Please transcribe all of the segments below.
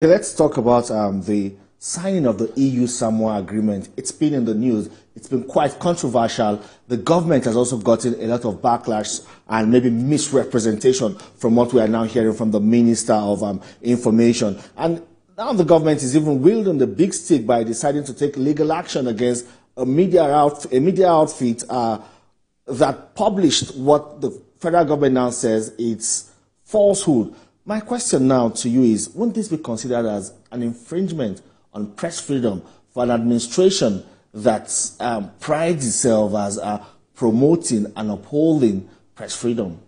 Okay, let's talk about the signing of the EU-Samoa agreement. It's been in the news. It's been quite controversial. The government has also gotten a lot of backlash and maybe misrepresentation from what we are now hearing from the Minister of Information. And now the government is even wielding the big stick by deciding to take legal action against a media outfit that published what the federal government now says it's falsehood. My question now to you is, wouldn't this be considered as an infringement on press freedom for an administration that prides itself as promoting and upholding press freedom?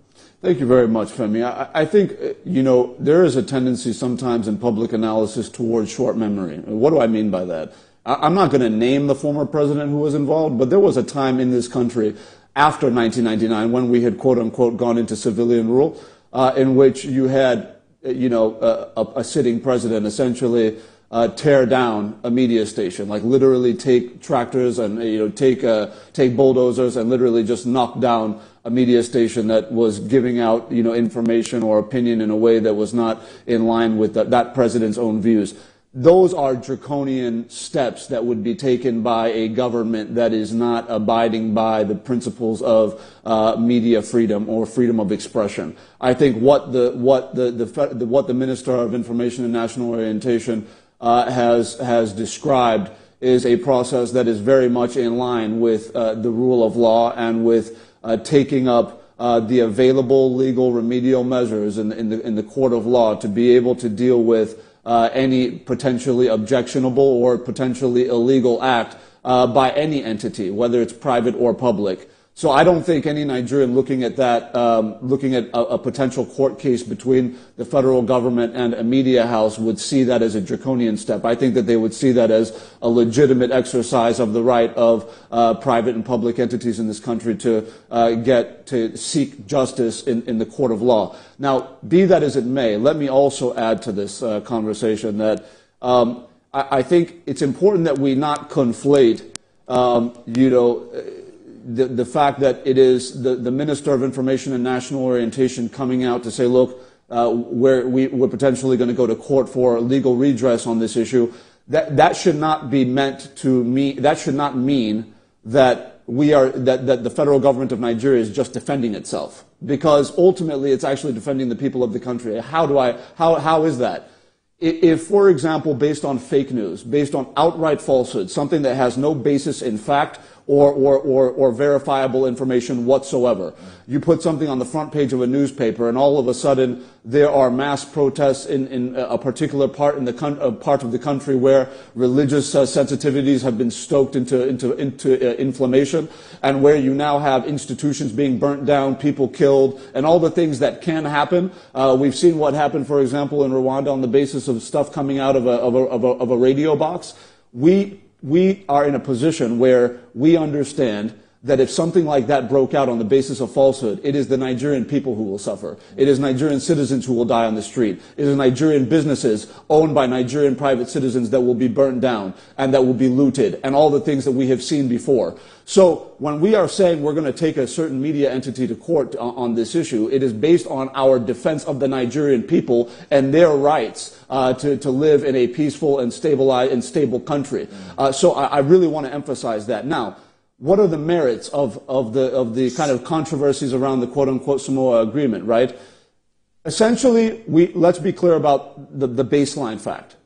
Thank you very much, Femi. I think, there is a tendency sometimes in public analysis towards short memory. What do I mean by that? I'm not going to name the former president who was involved, but there was a time in this country after 1999 when we had, quote unquote, gone into civilian rule, in which you had, a sitting president essentially tear down a media station, like literally take tractors and take bulldozers and literally just knock down a media station that was giving out information or opinion in a way that was not in line with that president's own views. Those are draconian steps that would be taken by a government that is not abiding by the principles of media freedom or freedom of expression. I think what the Minister of Information and National Orientation has described is a process that is very much in line with the rule of law and with taking up the available legal remedial measures in the court of law to be able to deal with any potentially objectionable or potentially illegal act by any entity, whether it's private or public. So I don't think any Nigerian looking at that, looking at a potential court case between the federal government and a media house would see that as a draconian step. I think that they would see that as a legitimate exercise of the right of private and public entities in this country to seek justice in the court of law. Now, be that as it may, let me also add to this conversation that I think it's important that we not conflate, the fact that it is the Minister of Information and National Orientation coming out to say, look, we're potentially going to go to court for legal redress on this issue. That should not be meant to mean, that should not mean that that the federal government of Nigeria is just defending itself, because ultimately it's actually defending the people of the country. How is that? If, for example, based on fake news, based on outright falsehood, something that has no basis in fact or verifiable information whatsoever, you put something on the front page of a newspaper and all of a sudden there are mass protests in a particular part of the country where religious sensitivities have been stoked into inflammation, and where you now have institutions being burnt down, people killed, and all the things that can happen. We've seen what happened, for example, in Rwanda on the basis of stuff coming out of a radio box. We are in a position where we understand that if something like that broke out on the basis of falsehood, it is the Nigerian people who will suffer. It is Nigerian citizens who will die on the street. It is Nigerian businesses owned by Nigerian private citizens that will be burned down and that will be looted, and all the things that we have seen before. So when we are saying we're going to take a certain media entity to court on this issue, it is based on our defense of the Nigerian people and their rights to live in a peaceful and stable country. So I really want to emphasize that. Now, what are the merits of the kind of controversies around the quote-unquote Samoa agreement, right? Essentially, let's be clear about the baseline fact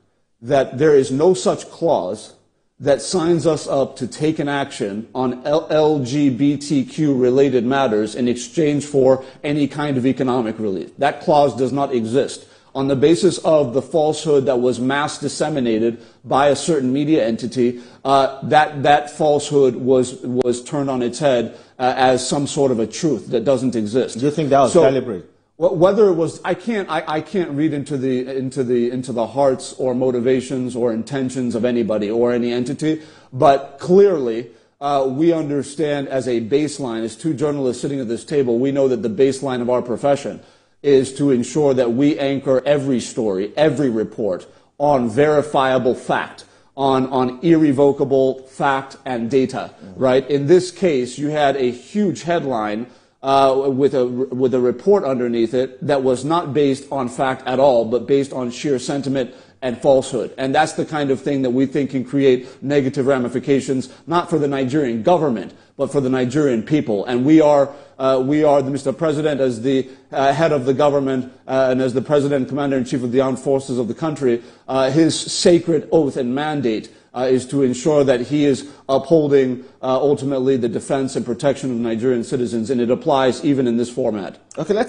that there is no such clause that signs us up to take an action on LGBTQ-related matters in exchange for any kind of economic relief. That clause does not exist. On the basis of the falsehood that was mass disseminated by a certain media entity, that falsehood was turned on its head as some sort of a truth that doesn't exist. Do you think that was deliberate? Whether it was, I can't read into the hearts or motivations or intentions of anybody or any entity, but clearly we understand as a baseline, as two journalists sitting at this table, we know that the baseline of our profession is to ensure that we anchor every story, every report on verifiable fact, on irrevocable fact and data, right? In this case, you had a huge headline with a report underneath it that was not based on fact at all, but based on sheer sentiment and falsehood. And that's the kind of thing that we think can create negative ramifications, not for the Nigerian government, but for the Nigerian people. And we are Mr. President, as the head of the government and as the President, Commander-in-Chief of the Armed Forces of the country, his sacred oath and mandate is to ensure that he is upholding ultimately the defense and protection of Nigerian citizens, and it applies even in this format. Okay, let's